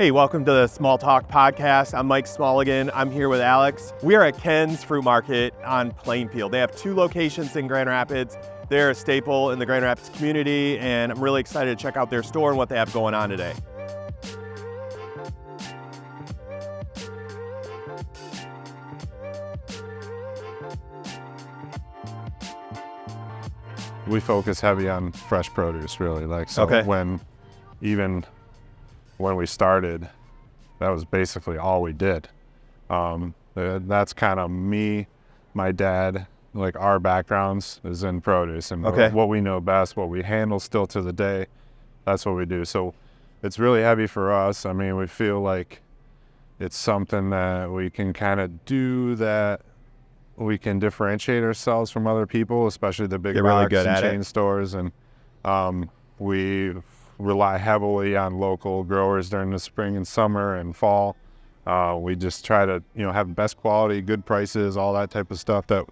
Hey, welcome to the Small Talk Podcast. I'm Mike Smallegan. I'm here with Alex. We are at Ken's Fruit Market on Plainfield. They have 2 locations in Grand Rapids. They're a staple in the Grand Rapids community, and I'm really excited to check out their store and what they have going on today. We focus heavy on fresh produce, really. Okay. When we started, that was basically all we did. That's kind of me, my dad, like our backgrounds is in produce, and what we know best, what we handle still to the day, that's what we do. So it's really heavy for us. I mean, we feel like it's something that we can kind of do, that we can differentiate ourselves from other people, especially the big box and chain stores. And we rely heavily on local growers during the spring and summer and fall. We just try to, have best quality, good prices, all that type of stuff, that,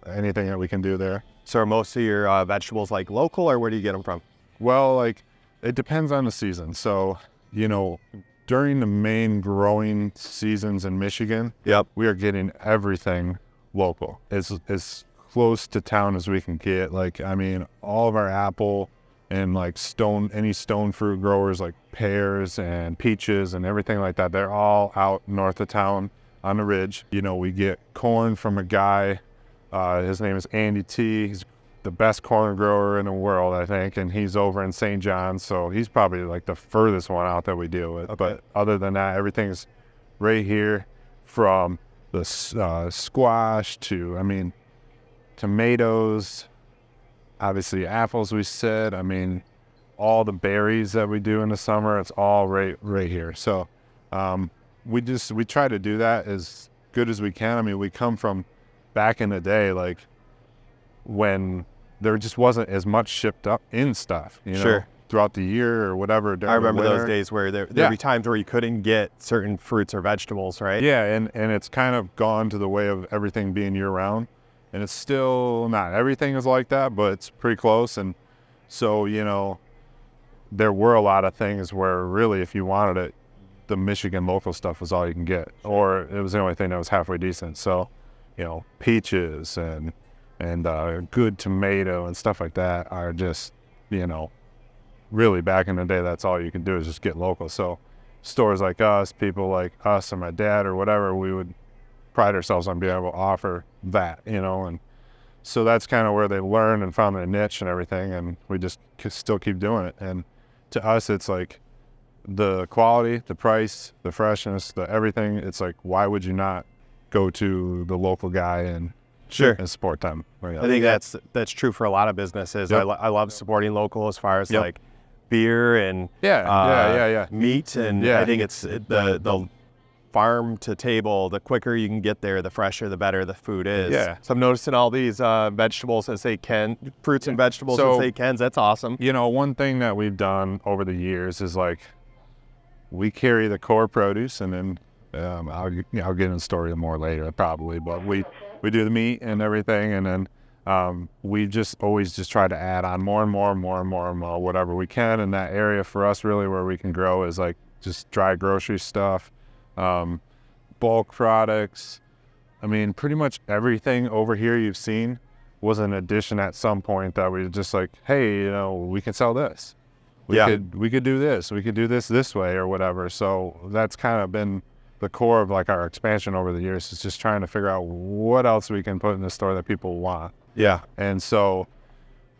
anything that we can do there. So are most of your vegetables like local, or where do you get them from? Well, it depends on the season. So, during the main growing seasons in Michigan, we are getting everything local, as close to town as we can get. All of our apple and any stone fruit growers, like pears and peaches and everything like that, they're all out north of town on the ridge. We get corn from a guy, his name is Andy T. He's the best corn grower in the world, I think, and he's over in St. John, so he's probably the furthest one out that we deal with. But other than that, everything's right here, from the squash to, tomatoes, obviously apples, we said. All the berries that we do in the summer, it's all right here. So we try to do that as good as we can. We come from back in the day, when there just wasn't as much shipped up in stuff, throughout the year or whatever. I remember those days where there'd be times where you couldn't get certain fruits or vegetables, right? Yeah, and it's kind of gone to the way of everything being year-round. And it's still not everything is like that, but it's pretty close. And so, there were a lot of things where really, if you wanted it, the Michigan local stuff was all you can get, or it was the only thing that was halfway decent. So, peaches and good tomato and stuff like that are just, really back in the day, that's all you can do is just get local. So stores like us, people like us and my dad or whatever, we would pride ourselves on being able to offer that, and so that's kind of where they learned and found their niche and everything, and we just still keep doing it. And to us, it's the quality, the price, the freshness, the everything. It's why would you not go to the local guy and support them? Right? I think that's true for a lot of businesses. Yep. I love supporting local as far as beer and meat, and I think it's the farm to table. The quicker you can get there, the fresher, the better the food is. Yeah. So I'm noticing all these vegetables that say Ken, fruits and vegetables that say Ken's. That's awesome. One thing that we've done over the years is we carry the core produce, and then I'll get into the story more later probably, but we do the meat and everything, and then we just always try to add on more and more whatever we can in that area. For us, really, where we can grow is just dry grocery stuff, bulk products. Pretty much everything over here you've seen was an addition at some point that we were just hey, we can sell this. We could do this. We could do this way or whatever. So that's kind of been the core of our expansion over the years, is just trying to figure out what else we can put in the store that people want. Yeah. And so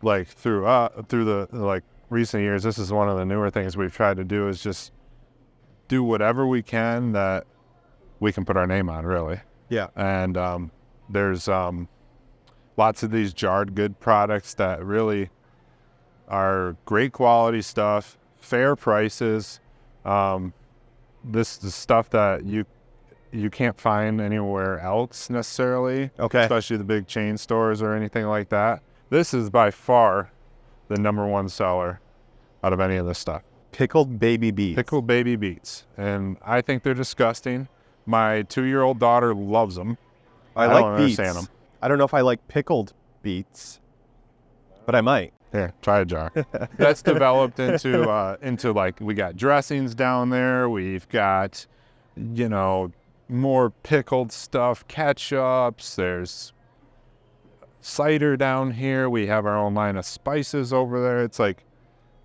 through the recent years, this is one of the newer things we've tried to do, is just do whatever we can that we can put our name on, really. Yeah. And there's lots of these jarred good products that really are great quality stuff, fair prices. This is stuff that you can't find anywhere else necessarily. Okay. Especially the big chain stores or anything like that. This is by far the #1 seller out of any of this stuff. Pickled baby beets. Pickled baby beets. And I think they're disgusting. My 2-year-old daughter loves them. I don't like beets. understand them. I don't know if I like pickled beets, but I might. Here, try a jar. That's developed into like, we got dressings down there. We've got, more pickled stuff, ketchups. There's cider down here. We have our own line of spices over there. It's like,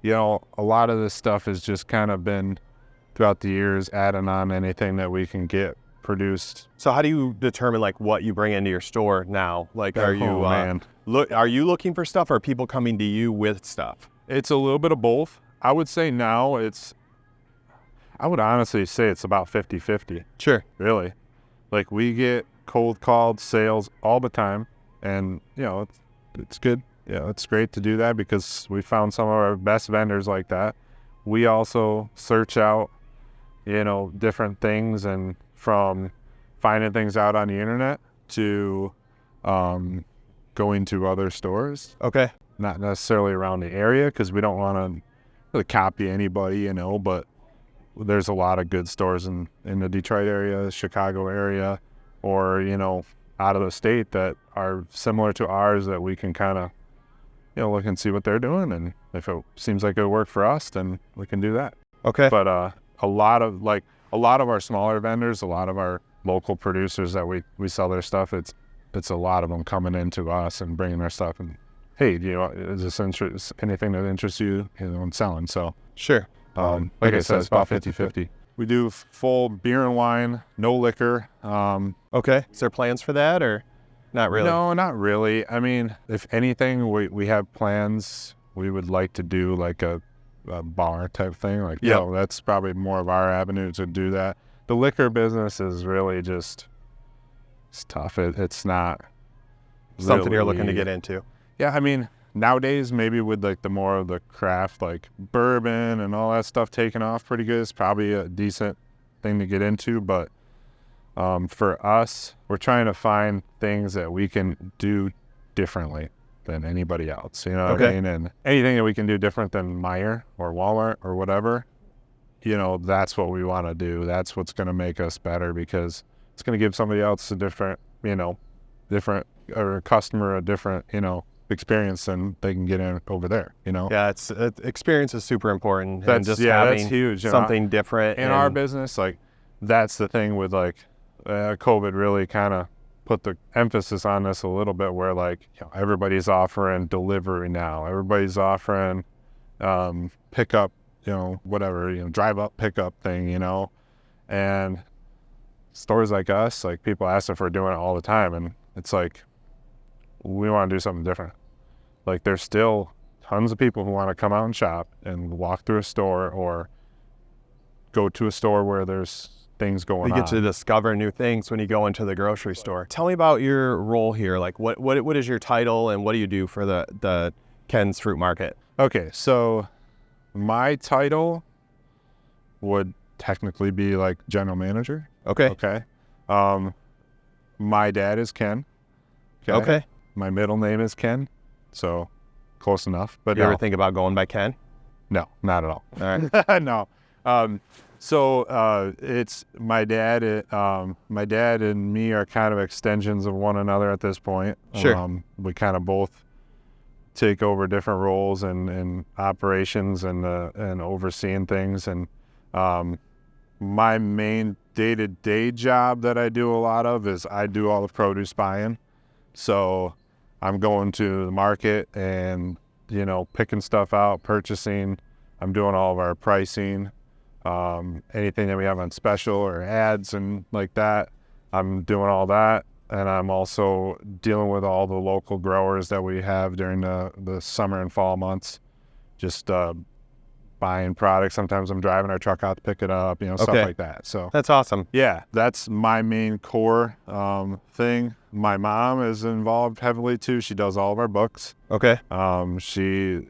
a lot of this stuff has just kind of been throughout the years adding on anything that we can get produced. So how do you determine like what you bring into your store now? Like, are you are you looking for stuff, or are people coming to you with stuff? It's a little bit of both. I would say now I would honestly say it's about 50-50. Sure. Really. Like, we get cold called sales all the time, and it's good. Yeah, it's great to do that because we found some of our best vendors like that. We also search out, different things, and from finding things out on the internet to going to other stores. Okay. Not necessarily around the area because we don't want to really copy anybody, but there's a lot of good stores in the Detroit area, Chicago area, or, out of the state that are similar to ours that we can kind of, look and see what they're doing. And if it seems like it'll work for us, then we can do that. Okay. But a lot of our smaller vendors, a lot of our local producers that we sell their stuff, it's a lot of them coming into us and bringing their stuff and, hey, is this anything that interests you, in selling? So sure. Like I said, it's about 50-50. We do full beer and wine, no liquor. Okay. Is there plans for that, or not really? No, not really. I mean, if anything, we have plans. We would like to do like a bar type thing. Like, that's probably more of our avenue to do that. The liquor business is really it's tough. It's not something really, you're looking to get into. Yeah, I mean, nowadays maybe with like the more of the craft, like bourbon and all that stuff taking off pretty good, it's probably a decent thing to get into. But for us, we're trying to find things that we can do differently than anybody else. You know what I mean? And anything that we can do different than Meijer or Walmart or whatever, that's what we want to do. That's what's going to make us better, because it's going to give somebody else a different, or a customer a different, experience than they can get in over there. Yeah, experience is super important. That's, and just that's having huge. Something different in our business. Like, that's the thing with like COVID really kind of put the emphasis on this a little bit, where like everybody's offering delivery now. Everybody's offering pickup, whatever, drive up pickup thing, and stores like us, like, people ask if we're doing it all the time, and it's like, we want to do something different. Like, there's still tons of people who want to come out and shop and walk through a store or go to a store where there's things going on. You get to discover new things when you go into the grocery store. Tell me about your role here. Like, what is your title, and what do you do for the Ken's Fruit Market? Okay, so my title would technically be like general manager. Okay. My dad is Ken. Okay. My middle name is Ken, so close enough. But you ever think about going by Ken? No, not at all. All right. No. So it's my dad. My dad and me are kind of extensions of one another at this point. Sure. We kind of both take over different roles and operations and overseeing things. And my main day-to-day job that I do a lot of is I do all the produce buying. So I'm going to the market and, picking stuff out, purchasing. I'm doing all of our pricing, anything that we have on special or ads and like that. I'm doing all that. And I'm also dealing with all the local growers that we have during the summer and fall months, just buying products. Sometimes I'm driving our truck out to pick it up, stuff like that. So that's awesome. Yeah, that's my main core thing. My mom is involved heavily too. She does all of our books. Okay. She,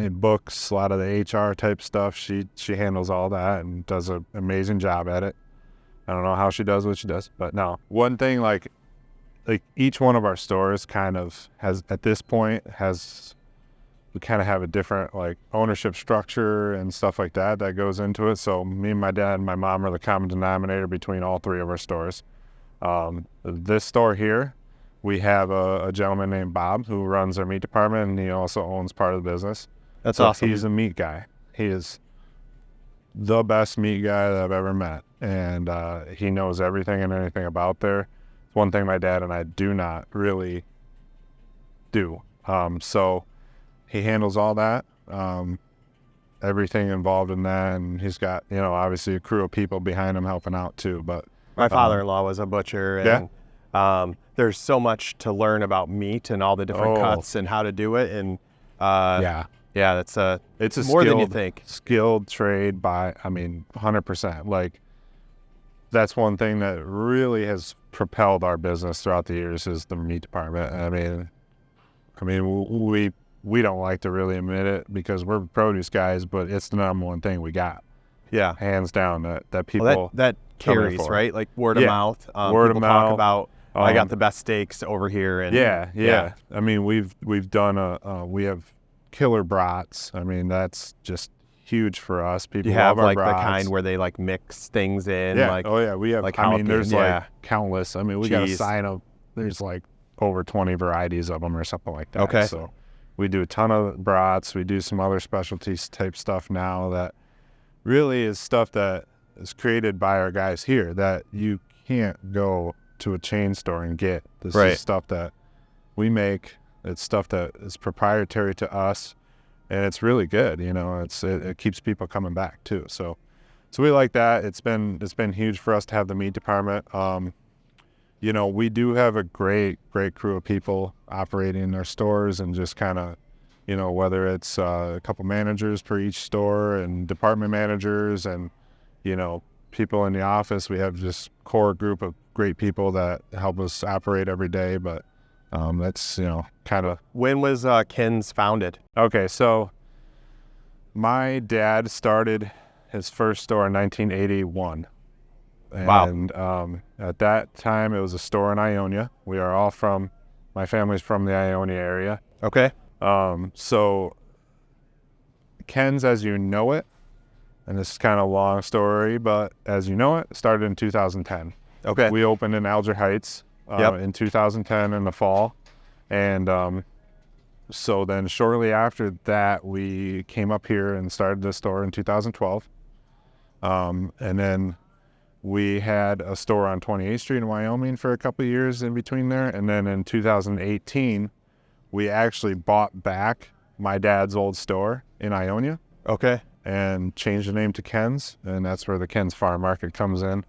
books, a lot of the HR type stuff. She handles all that and does an amazing job at it. I don't know how she does what she does, but no. One thing, like each one of our stores kind of has, at this point, we kind of have a different like ownership structure and stuff like that goes into it. So me and my dad and my mom are the common denominator between all three of our stores. This store here, we have a gentleman named Bob who runs our meat department, and he also owns part of the business. That's so awesome. He's a meat guy. He is the best meat guy that I've ever met, and he knows everything and anything about there. It's one thing my dad and I do not really do. So he handles all that, everything involved in that, and he's got, obviously a crew of people behind him helping out too. But my father-in-law was a butcher, and there's so much to learn about meat and all the different cuts and how to do it. And it's a more than you think. Skilled trade 100%. Like, that's one thing that really has propelled our business throughout the years is the meat department. I mean, we don't like to really admit it because we're produce guys, but it's the number one thing we got. Yeah, hands down. That people that carries, right? Like word of mouth. Word of mouth. Talk about I got the best steaks over here. And yeah. I mean, we've done we have killer brats. I mean, that's just huge for us. People you have love our like brats. the kind where they like mix things in. Yeah. Like, we have. Like there's like countless. I mean, we got a sign of there's like over 20 varieties of them or something like that. Okay. So we do a ton of brats. We do some other specialties type stuff now that really is stuff that is created by our guys here that you can't go to a chain store and get. This is stuff that we make. It's stuff that is proprietary to us, and it's really good. It keeps people coming back too. So we like that. It's been huge for us to have the meat department. We do have a great crew of people operating in our stores, and just kind of, whether it's a couple managers per each store and department managers and, people in the office. We have just core group of great people that help us operate every day. But that's, kind of. When was Ken's founded? Okay, so my dad started his first store in 1981. And at that time, it was a store in Ionia. We are all my family's from the Ionia area. Okay. So Ken's, as you know it, and this is kind of a long story, but as you know it, started in 2010. Okay. We opened in Alger Heights in 2010 in the fall. And so then shortly after that, we came up here and started the store in 2012. And then we had a store on 28th Street in Wyoming for a couple of years in between there. And then in 2018, we actually bought back my dad's old store in Ionia. Okay. And changed the name to Ken's. And that's where the Ken's Farm Market comes in.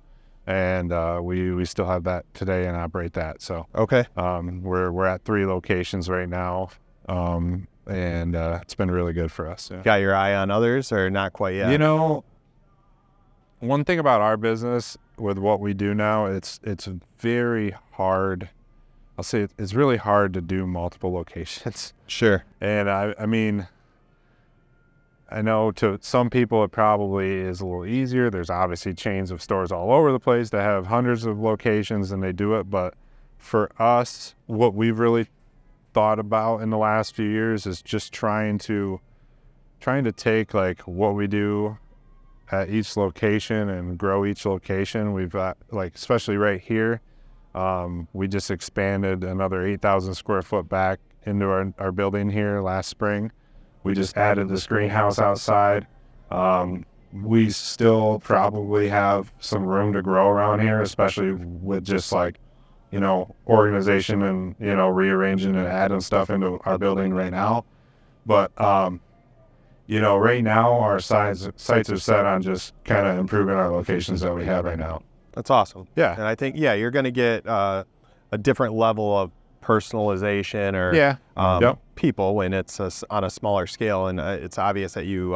And we still have that today and operate that. So okay. We're at 3 locations right now. And it's been really good for us. Yeah. Got your eye on others or not quite yet? One thing about our business with what we do now, it's very hard. I'll say it's really hard to do multiple locations. Sure. And I mean, I know to some people it probably is a little easier. There's obviously chains of stores all over the place that have hundreds of locations and they do it. But for us, what we've really thought about in the last few years is just trying to take like what we do at each location and grow each location. We've got, like, especially right here, we just expanded another 8,000 square foot back into our building here last spring. We just added this greenhouse outside. We still probably have some room to grow around here, especially with just like, organization and, rearranging and adding stuff into our building right now. But, right now our sites are set on just kind of improving our locations that we have right now. That's awesome. Yeah. And I think, you're going to get a different level of personalization or people when it's on a smaller scale. And it's obvious that you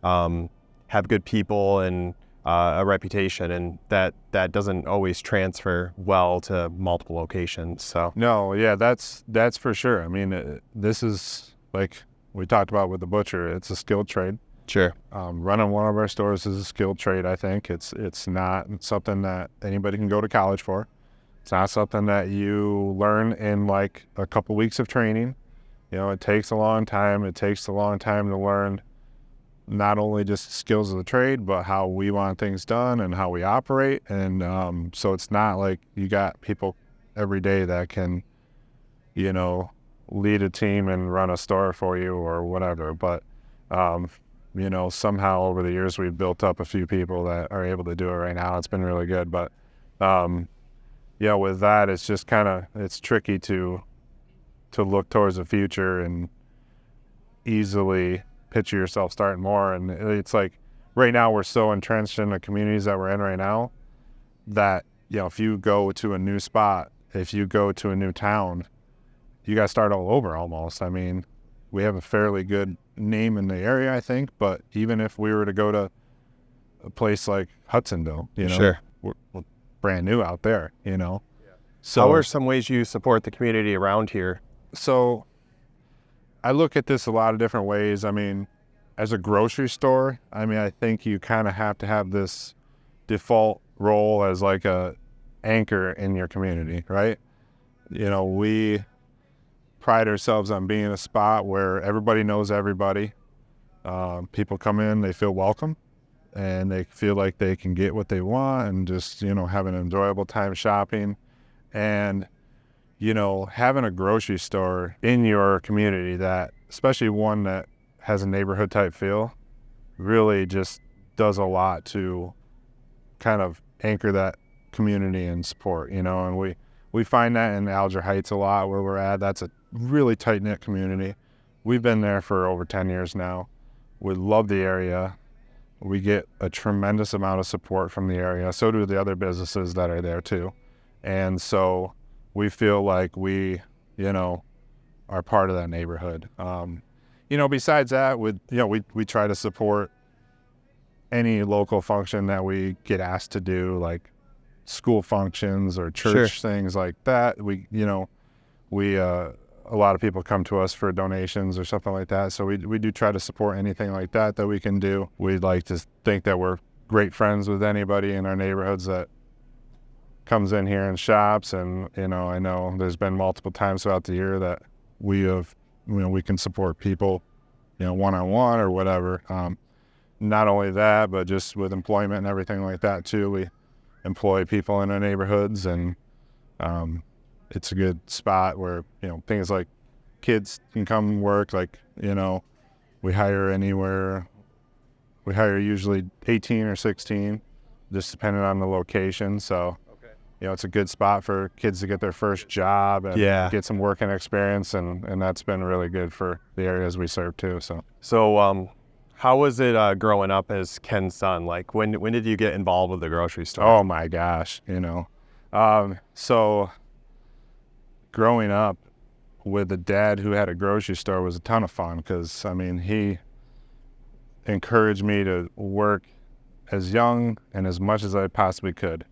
have good people and a reputation, and that doesn't always transfer well to multiple locations. So no, that's for sure. I mean, this is like we talked about with the butcher. It's a skilled trade. Sure. Running one of our stores is a skilled trade. I think it's not something that anybody can go to college for. It's not something that you learn in like a couple weeks of training. It takes a long time. It takes a long time to learn not only just skills of the trade, but how we want things done and how we operate. And so it's not like you got people every day that can, you know, lead a team and run a store for you or whatever. But, you know, somehow over the years we've built up a few people that are able to do it right now. It's been really good. But, yeah, with that, it's just it's tricky to look towards the future and easily picture yourself starting more. And it's like right now we're so entrenched in the communities that we're in right now that, you know, if you go to a new spot, if you go to a new town, you got to start all over almost. I mean, we have a fairly good name in the area, I think, but even if we were to go to a place like Hudsonville, you know, Sure. we're brand new out there, you know. Yeah. So how are some ways you support the community around here? So I look at this a lot of different ways. I mean, as a grocery store, I mean, I think you kind of have to have this default role as like a anchor in your community, right? You know, we pride ourselves on being a spot where everybody knows everybody. People come in, they feel welcome, and they feel like they can get what they want and just, you know, have an enjoyable time shopping. And, you know, having a grocery store in your community that, especially one that has a neighborhood type feel, really just does a lot to kind of anchor that community and support, you know. And we find that in Alger Heights a lot where we're at. That's a really tight-knit community. We've been there for over 10 years now. We love the area. We get a tremendous amount of support from the area. So do the other businesses that are there too. And so we feel like we, you know, are part of that neighborhood. You know, besides that, we try to support any local function that we get asked to do, like school functions or church things like that. A lot of people come to us for donations or something like that. So we do try to support anything like that we can do. We'd like to think that we're great friends with anybody in our neighborhoods that comes in here and shops. And, you know, I know there's been multiple times throughout the year that we can support people, you know, one-on-one or whatever. Not only that, but just with employment and everything like that too. We employ people in our neighborhoods, and it's a good spot where, you know, things like kids can come work. Like, you know, we hire usually 18 or 16, just depending on the location. So, you know, it's a good spot for kids to get their first job and get some working experience, and that's been really good for the areas we serve too. So how was it growing up as Ken's son? Like, when did you get involved with the grocery store? Oh my gosh, you know. So growing up with a dad who had a grocery store was a ton of fun because, I mean, he encouraged me to work as young and as much as I possibly could.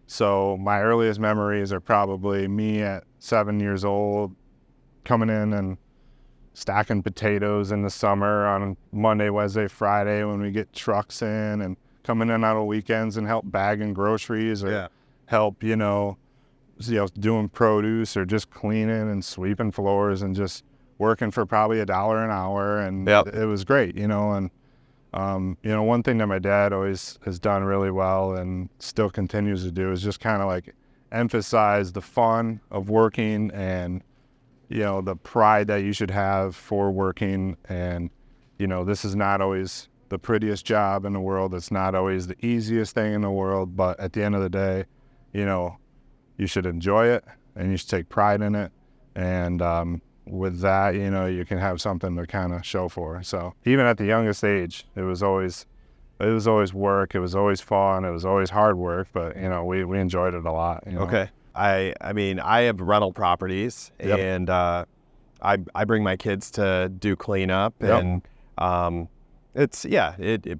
So my earliest memories are probably me at 7 years old coming in and stacking potatoes in the summer on Monday, Wednesday, Friday when we get trucks in, and coming in on the weekends and help bagging groceries or help, you know, doing produce or just cleaning and sweeping floors and just working for probably $1 an hour. And it was great, you know. And you know, one thing that my dad always has done really well and still continues to do is just kind of like emphasize the fun of working and, you know, the pride that you should have for working. And, you know, this is not always the prettiest job in the world. It's not always the easiest thing in the world. But at the end of the day, you know, you should enjoy it and you should take pride in it. And with that, you know, you can have something to kind of show for. So even at the youngest age, it was always work. It was always fun. It was always hard work, but, you know, we enjoyed it a lot. You know? Okay. I mean, I have rental properties, and I bring my kids to do cleanup, and it's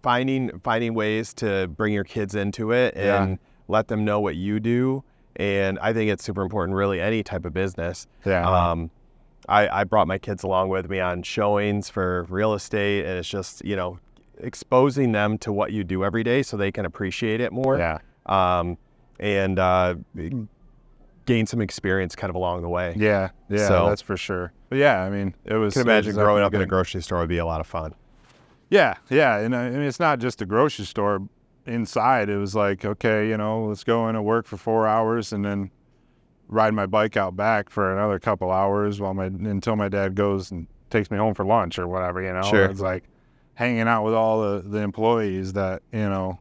finding ways to bring your kids into it and let them know what you do. And I think it's super important, really, any type of business. I brought my kids along with me on showings for real estate, and it's just, you know, exposing them to what you do every day so they can appreciate it more. And gain some experience kind of along the way. So that's for sure. But yeah, I mean, it was. I can imagine growing up in a grocery store would be a lot of fun. Yeah, and I mean, it's not just a grocery store. Inside, it was like, okay, you know, let's go into work for 4 hours and then ride my bike out back for another couple hours until my dad goes and takes me home for lunch or whatever, you know. Sure. It's like hanging out with all the employees that, you know,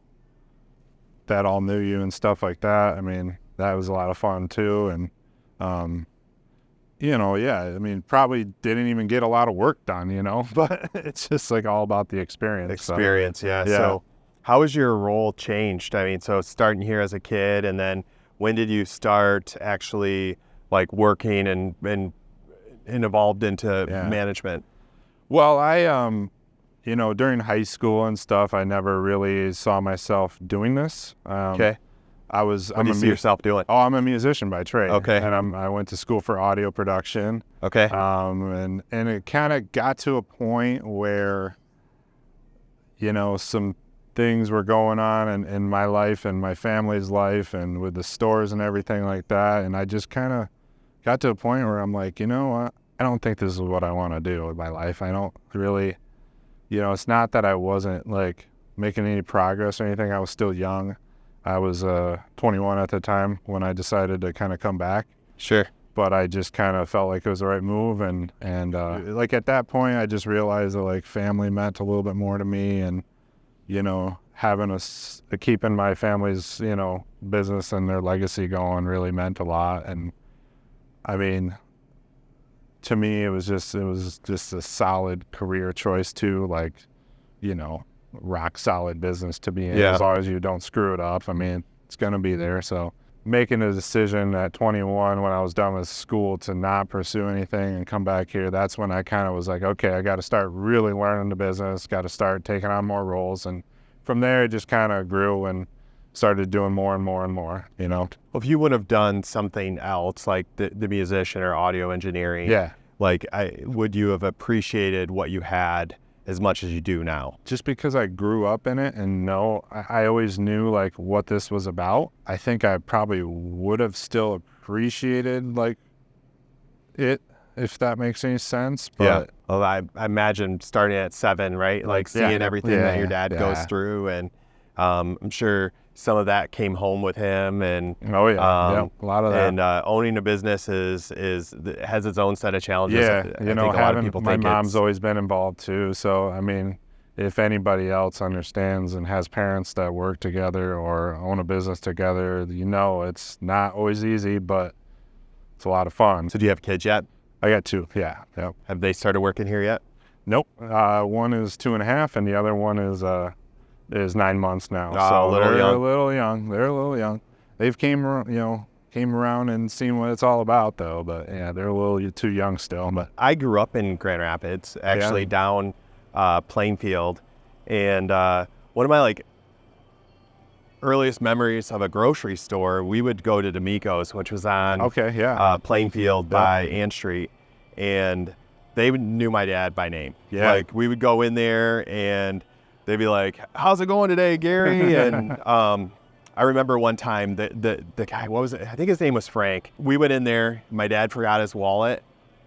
that all knew you and stuff like that. I mean, that was a lot of fun too. And, you know, yeah, I mean, probably didn't even get a lot of work done, you know, but it's just like all about the experience. Experience, so, yeah. yeah. So how has your role changed? I mean, so starting here as a kid, and then when did you start actually like working and evolved into management? Well, I, you know, during high school and stuff, I never really saw myself doing this. Okay. What do you see yourself doing? Oh, I'm a musician by trade. Okay. And I went to school for audio production. Okay. And it kind of got to a point where, you know, some things were going on in my life and my family's life and with the stores and everything like that. And I just kind of got to a point where I'm like, you know what? I don't think this is what I want to do with my life. I don't really, you know, it's not that I wasn't like making any progress or anything. I was still young. I was 21 at the time when I decided to kind of come back. Sure. But I just kind of felt like it was the right move. And like at that point, I just realized that like family meant a little bit more to me. And, you know, having keeping my family's, you know, business and their legacy going really meant a lot. And I mean, to me, it was just a solid career choice too. Like, you know, rock solid business to be in as long as you don't screw it up. I mean, it's going to be there. So making a decision at 21 when I was done with school to not pursue anything and come back here, that's when I kind of was like, okay, I got to start really learning the business, got to start taking on more roles. And from there, it just kind of grew and started doing more and more and more, you know. Well, if you would have done something else like the musician or audio engineering, like would you have appreciated what you had as much as you do now? Just because I grew up in it and I always knew like what this was about, I think I probably would have still appreciated like it, if that makes any sense. But well, I imagine starting at 7, right? Like seeing everything that your dad goes through, and I'm sure some of that came home with him. And a lot of that. And owning a business has its own set of challenges. Yeah, you know, a lot of people my mom's always been involved too. So I mean, if anybody else understands and has parents that work together or own a business together, you know, it's not always easy, but it's a lot of fun. So do you have kids yet? I got 2. Yeah. Yep. Have they started working here yet? Nope. One is 2.5, and the other one is 9 months now. Oh, so They're a little young. They're a little young. They've came around and seen what it's all about, though. But yeah, they're a little too young still. But I grew up in Grand Rapids, actually down Plainfield, and one of my like earliest memories of a grocery store, we would go to D'Amico's, which was on Plainfield by Ann Street, and they knew my dad by name. Yeah. Like we would go in there and they'd be like, "How's it going today, Gary?" And I remember one time the guy, what was it? I think his name was Frank. We went in there, my dad forgot his wallet,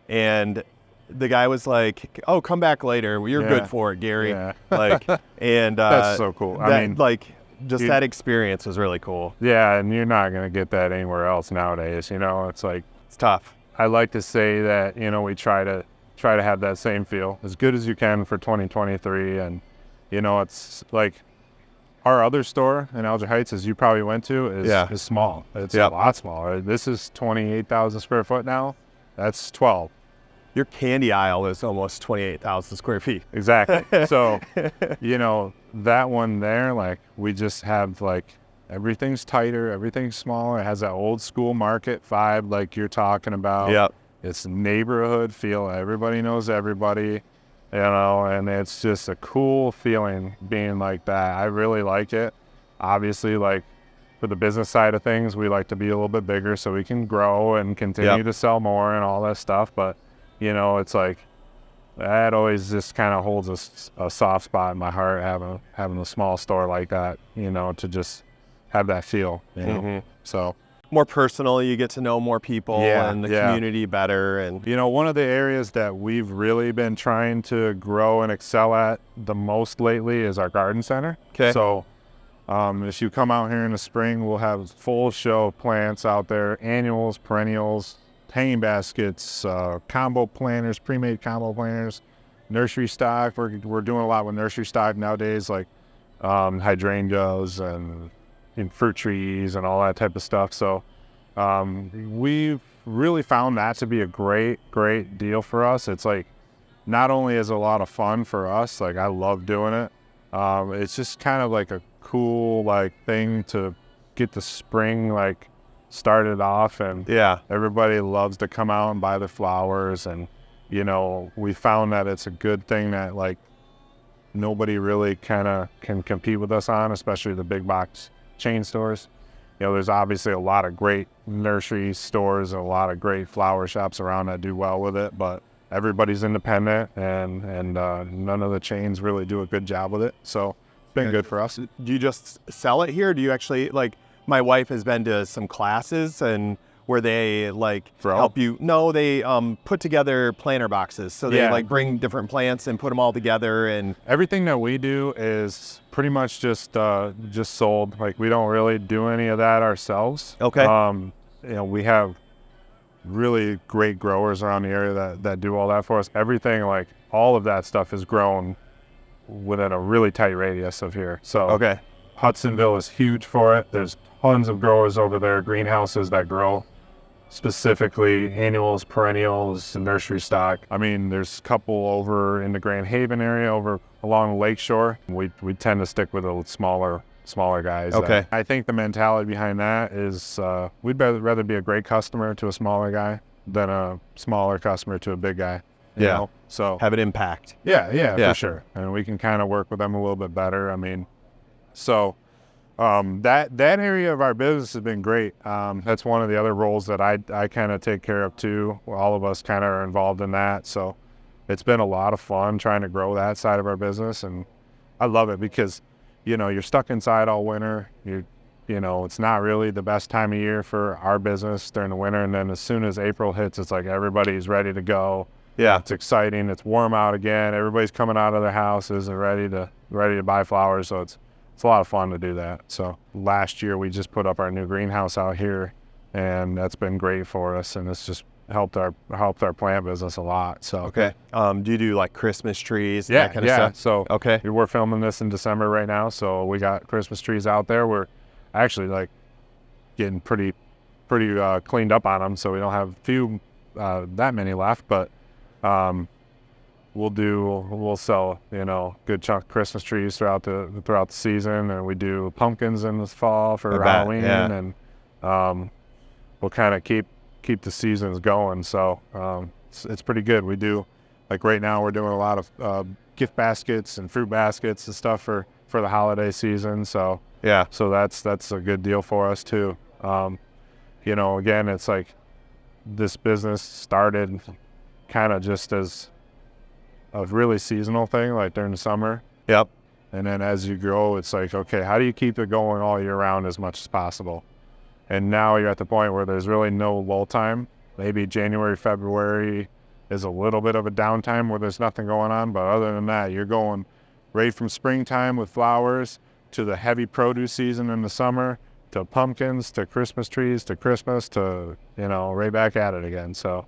and the guy was like, "Oh, come back later. You're good for it, Gary." Yeah. Like, and that's so cool. I mean, like, just that experience was really cool. Yeah, and you're not gonna get that anywhere else nowadays. You know, it's like it's tough. I like to say that, you know, we try to have that same feel as good as you can for 2023, and you know, it's like our other store in Alger Heights, as you probably went to, is small. It's a lot smaller. This is 28,000 square foot now. That's 12. Your candy aisle is almost 28,000 square feet. Exactly. So, you know, that one there, like, we just have, like, everything's tighter, everything's smaller. It has that old school market vibe like you're talking about. Yep. It's neighborhood feel. Everybody knows everybody, you know, and it's just a cool feeling being like that. I really like it. Obviously, like, for the business side of things, we like to be a little bit bigger so we can grow and continue to sell more and all that stuff. But, you know, it's like that always just kind of holds a soft spot in my heart, having a small store like that, you know, to just have that feel, you know. So more personal, you get to know more people and the community better. And you know, one of the areas that we've really been trying to grow and excel at the most lately is our garden center. Okay. So If you come out here in the spring, we'll have full show of plants out there, annuals, perennials, hanging baskets, combo planters, pre-made combo planters, nursery stock. We're doing a lot with nursery stock nowadays, like hydrangeas and fruit trees and all that type of stuff. So we've really found that to be a great deal for us. It's like, not only is it a lot of fun for us, like I love doing it, it's just kind of like a cool like thing to get the spring like started off, and everybody loves to come out and buy the flowers. And we found that it's a good thing that like nobody really kind of can compete with us on, especially the big box chain stores. There's obviously a lot of great nursery stores and a lot of great flower shops around that do well with it, but everybody's independent, and none of the chains really do a good job with it. So it's been good for us. Do you just sell it here? Do you actually, like, my wife has been to some classes and where they like help you. No, they put together planter boxes. So they like bring different plants and put them all together. And everything that we do is pretty much just sold. Like, we don't really do any of that ourselves. Okay. We have really great growers around the area that do all that for us. Everything, like all of that stuff, is grown within a really tight radius of here. So Hudsonville is huge for it. There's tons of growers over there, greenhouses that grow specifically annuals, perennials, and nursery stock. I mean, there's a couple over in the Grand Haven area, over along the lakeshore. We tend to stick with the smaller guys. Okay. I think the mentality behind that is we'd rather be a great customer to a smaller guy than a smaller customer to a big guy. You know? So have an impact. Yeah, for sure. And we can kind of work with them a little bit better. I mean, so that area of our business has been great. That's one of the other roles that I kind of take care of too. All of us kind of are involved in that. So it's been a lot of fun trying to grow that side of our business, and I love it because you're stuck inside all winter. It's not really the best time of year for our business during the winter. And then as soon as April hits, it's like everybody's ready to go. Yeah, it's exciting. It's warm out again. Everybody's coming out of their houses and ready to buy flowers. So it's a lot of fun to do that. So last year we just put up our new greenhouse out here, and that's been great for us. And it's just helped our plant business a lot. So do you do like Christmas trees, that kind of stuff? So we're filming this in December right now, so we got Christmas trees out there. We're actually like getting pretty cleaned up on them, so we don't have that many left, but we'll sell good chunk of Christmas trees throughout the season, and we do pumpkins in the fall for Halloween, and we'll kind of keep the seasons going. So it's pretty good. We do, like right now we're doing a lot of gift baskets and fruit baskets and stuff for the holiday season. So so that's a good deal for us too. Again, it's like this business started kind of just as a really seasonal thing, like during the summer. And then as you grow, it's like, okay, how do you keep it going all year round as much as possible? And now you're at the point where there's really no lull time. Maybe January, February is a little bit of a downtime where there's nothing going on. But other than that, you're going right from springtime with flowers to the heavy produce season in the summer, to pumpkins, to Christmas trees, to Christmas, to, right back at it again. So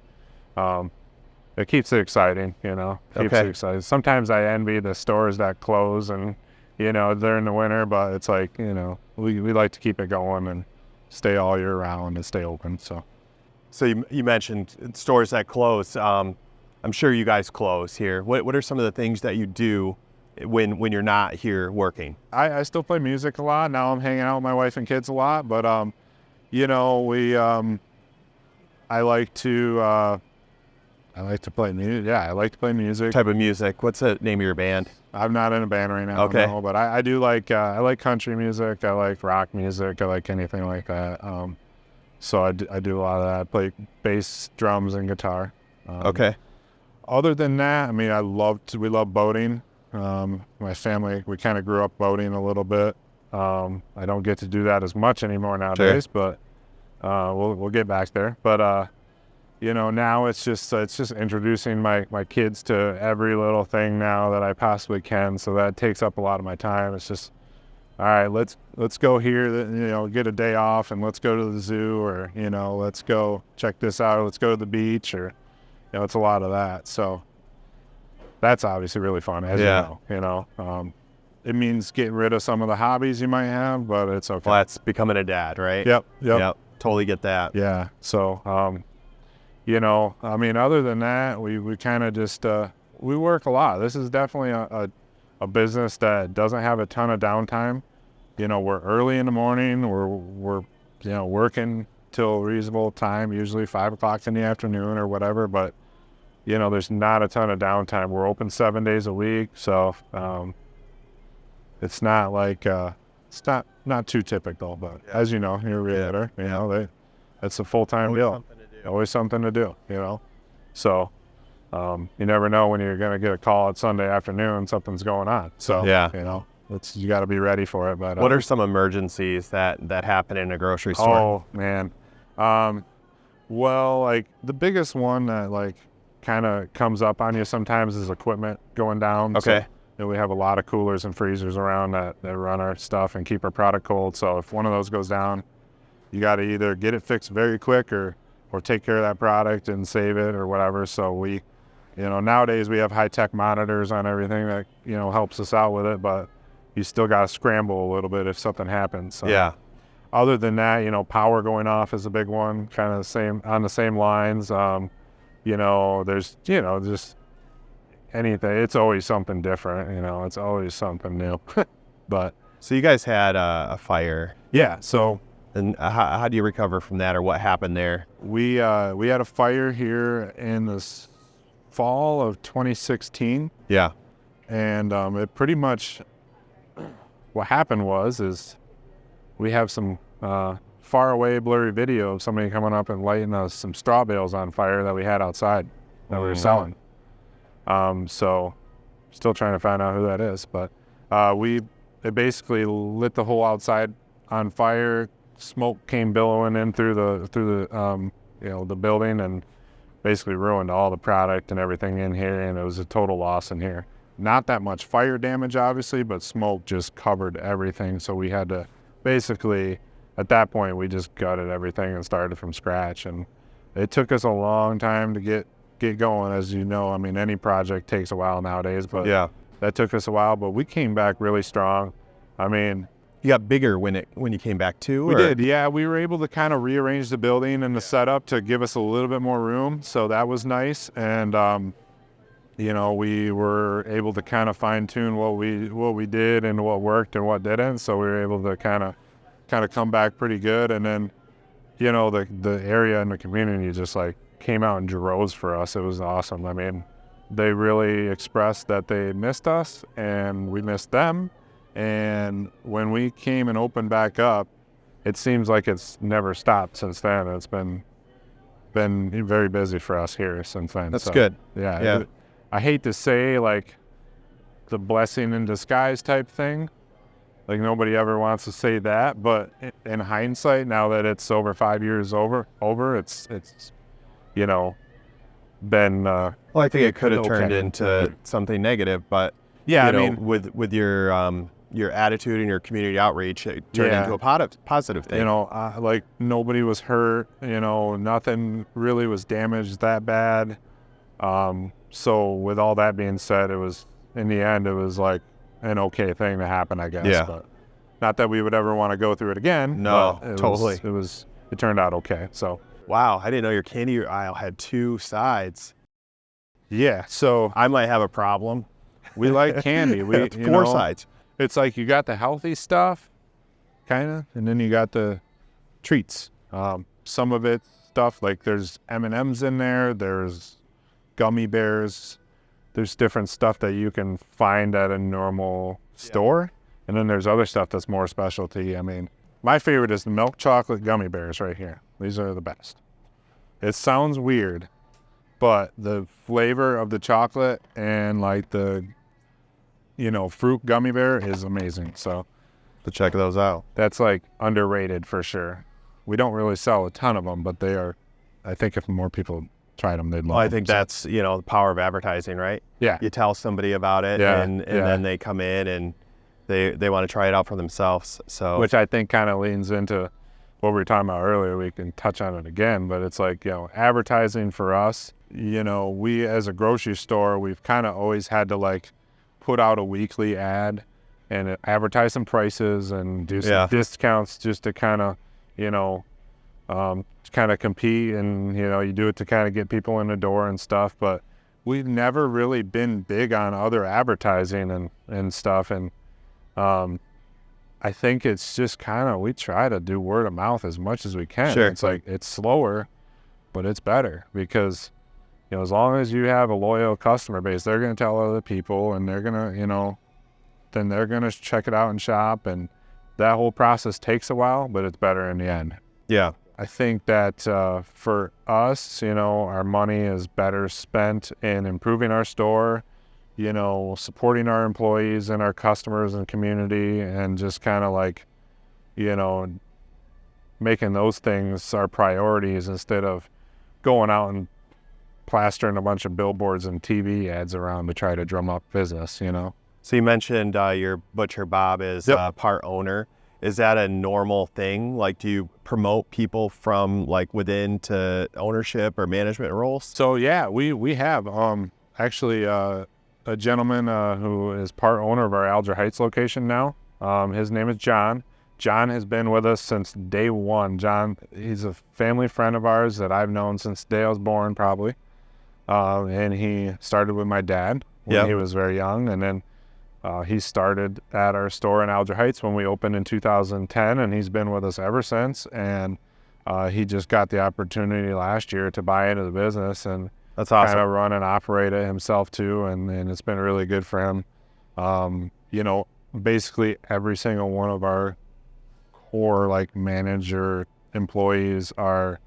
it keeps it exciting, keeps it exciting. Sometimes I envy the stores that close and, during the winter, but it's like, we like to keep it going and stay all year round and stay open. So you mentioned stores that close. I'm sure you guys close here. What are some of the things that you do when you're not here working? I still play music a lot. Now I'm hanging out with my wife and kids a lot, but I like to play music. Yeah, I like to play music. What type of music? What's the name of your band? I'm not in a band right now. Okay. No, but I do like I like country music. I like rock music. I like anything like that. So I do a lot of that. I play bass, drums, and guitar. Other than that, I mean, we love boating. My family, we kind of grew up boating a little bit. I don't get to do that as much anymore nowadays, but we'll get back there. But now it's just introducing my kids to every little thing now that I possibly can. So that takes up a lot of my time. It's just all right, let's go here, get a day off and let's go to the zoo, or, let's go check this out. Let's go to the beach, or, it's a lot of that. So that's obviously really fun, as you know. It means getting rid of some of the hobbies you might have, but it's okay. Well, that's becoming a dad, right? Yep. Totally get that. Yeah. So, I mean, other than that, we kind of just, we work a lot. This is definitely a business that doesn't have a ton of downtime. We're early in the morning. We're working till a reasonable time, usually 5 o'clock in the afternoon or whatever. But, there's not a ton of downtime. We're open 7 days a week. So, it's not like, it's not too typical, but as you know, you're a realtor, it's a full-time deal. Always something to do, So, you never know when you're going to get a call at Sunday afternoon, something's going on. So, you got to be ready for it. But what are some emergencies that happen in a grocery store? Oh, man. Well, like the biggest one that kind of comes up on you sometimes is equipment going down. Okay. So, we have a lot of coolers and freezers around that run our stuff and keep our product cold. So if one of those goes down, you got to either get it fixed very quick or take care of that product and save it or whatever. So we, nowadays we have high-tech monitors on everything that, helps us out with it, but you still got to scramble a little bit if something happens. So, yeah. Other than that, power going off is a big one, kind of on the same lines. There's, just anything. It's always something different, it's always something new. But so you guys had a fire. Yeah. So, and how do you recover from that, or what happened there? We had a fire here in the fall of 2016. Yeah. And it pretty much, what happened is we have some far away blurry video of somebody coming up and lighting some straw bales on fire that we had outside that we were selling. So still trying to find out who that is, but it basically lit the whole outside on fire. Smoke came billowing in through the building and basically ruined all the product and everything in here, and it was a total loss in here. Not that much fire damage, obviously, but smoke just covered everything. So we had to basically, at that point, we just gutted everything and started from scratch. And it took us a long time to get going, as you know. I mean, any project takes a while nowadays, but that took us a while. But we came back really strong. I mean, you got bigger when you came back too? We did, yeah. We were able to kind of rearrange the building and the setup to give us a little bit more room, so that was nice. And we were able to kind of fine tune what we did and what worked and what didn't. So we were able to kind of come back pretty good. And then, the area and the community just came out in droves for us. It was awesome. I mean, they really expressed that they missed us and we missed them. And when we came and opened back up, it seems like it's never stopped since then. It's been very busy for us here since then. That's good. Yeah. I hate to say the blessing in disguise type thing. Nobody ever wants to say that, but in hindsight, now that it's over 5 years over, it's been. Well, I think it could have turned into something negative, but I mean, with your attitude and your community outreach, it turned into a positive thing. Nobody was hurt. Nothing really was damaged that bad. So with all that being said, in the end, it was an okay thing to happen, I guess. Yeah. But not that we would ever want to go through it again. No, totally. It turned out okay. So. Wow, I didn't know your candy aisle had 2 sides. Yeah, so I might have a problem. We like candy. We 4 sides. It's you got the healthy stuff, kind of, and then you got the treats. Some of it stuff there's M&Ms in there. There's gummy bears. There's different stuff that you can find at a normal store, and then there's other stuff that's more specialty. I mean, my favorite is the milk chocolate gummy bears right here. These are the best. It sounds weird, but the flavor of the chocolate and the fruit gummy bear is amazing. So to check those out. That's underrated for sure. We don't really sell a ton of them, but they are, I think if more people tried them, they'd love them. I think that's, the power of advertising, right? Yeah. You tell somebody about it and then they come in and they want to try it out for themselves. So, which I think kind of leans into what we were talking about earlier. We can touch on it again, but it's like, advertising for us, we as a grocery store, we've kind of always had to like put out a weekly ad and advertise some prices and do some discounts just to kind of, compete, and you do it to kind of get people in the door and stuff. But we've never really been big on other advertising and stuff. And I think it's just kind of, we try to do word of mouth as much as we can. Sure. It's like, it's slower, but it's better because, as long as you have a loyal customer base, they're going to tell other people, and they're going to, then they're going to check it out and shop. And that whole process takes a while, but it's better in the end. Yeah. I think that for us, our money is better spent in improving our store, supporting our employees and our customers and community, and just kind of like, making those things our priorities instead of going out and plastering a bunch of billboards and TV ads around to try to drum up business, So you mentioned your butcher Bob is part owner. Is that a normal thing? Like, do you promote people from like within to ownership or management roles? So yeah, we have actually a gentleman who is part owner of our Alger Heights location now. His name is John. John has been with us since day one. John, he's a family friend of ours that I've known since the day I was born, probably. And he started with my dad when he was very young, and then he started at our store in Alger Heights when we opened in 2010, and he's been with us ever since. And he just got the opportunity last year to buy into the business, and that's awesome. Kind of run and operate it himself too, and it's been really good for him. Basically every single one of our core like manager employees are,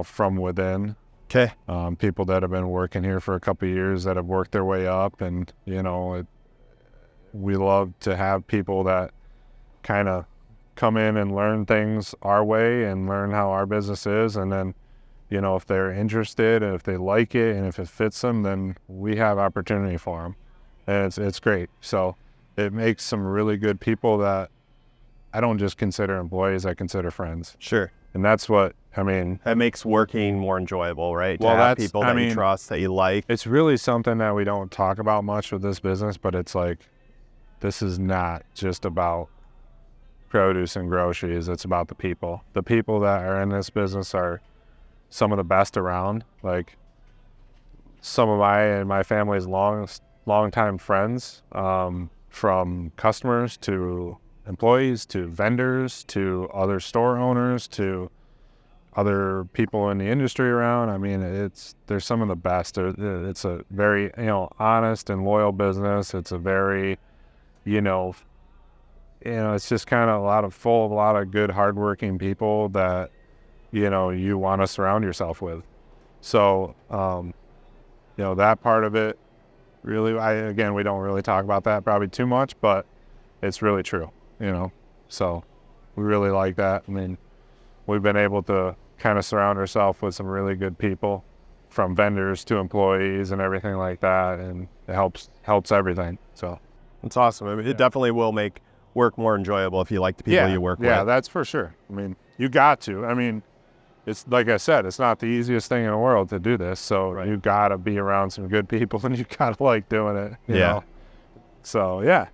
from within. Okay. People that have been working here for a couple of years that have worked their way up, and we love to have people that kind of come in and learn things our way and learn how our business is, and then if they're interested and if they like it and if it fits them, then we have opportunity for them, and it's great. So it makes some really good people that I don't just consider employees, I consider friends. Sure. And that's what that makes working more enjoyable, right? Well, to have people that you trust, that you like. It's really something that we don't talk about much with this business, but it's like, this is not just about produce and groceries. It's about the people. The people that are in this business are some of the best around. Like, some of my family's long-time friends, from customers to employees to vendors to other store owners to other people in the industry around. There's some of the best. It's a very, honest and loyal business. It's a very, it's just kind of full of a lot of good, hardworking people that, you want to surround yourself with. So, that part of it, really, we don't really talk about that probably too much, but it's really true, so we really like that. We've been able to kind of surround ourselves with some really good people, from vendors to employees and everything like that, and it helps everything. So it's awesome. It definitely will make work more enjoyable if you like the people you work with. Yeah, that's for sure. You got to. It's like I said, it's not the easiest thing in the world to do this. So you got to be around some good people, and you got to like doing it. You know? So yeah,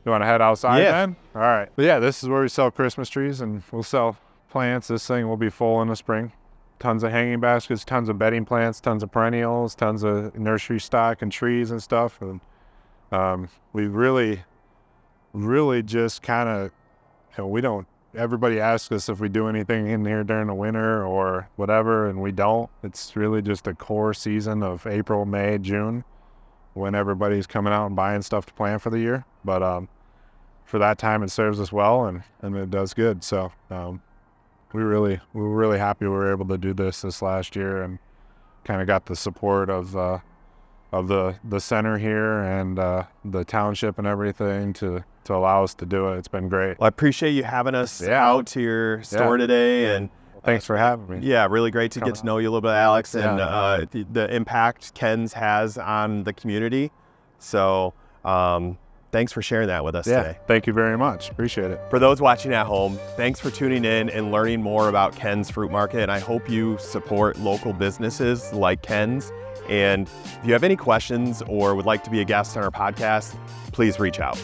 you want to head outside then? All right. But yeah, this is where we sell Christmas trees, and we'll sell plants. This thing will be full in the spring. Tons of hanging baskets, tons of bedding plants, tons of perennials, tons of nursery stock and trees and stuff. And we really just kind of, we don't. Everybody asks us if we do anything in here during the winter or whatever, and we don't. It's really just a core season of April, May, June, when everybody's coming out and buying stuff to plant for the year. But for that time, it serves us well, and it does good. So we were really happy we were able to do this last year, and kind of got the support of the center here and the township and everything to allow us to do it. It's been great. Well, I appreciate you having us out to your store today, and thanks for having me. Yeah, really great to get to know you a little bit, Alex, and the impact Ken's has on the community. So thanks for sharing that with us today. Thank you very much. Appreciate it. For those watching at home, thanks for tuning in and learning more about Ken's Fruit Market. And I hope you support local businesses like Ken's. And if you have any questions or would like to be a guest on our podcast, please reach out.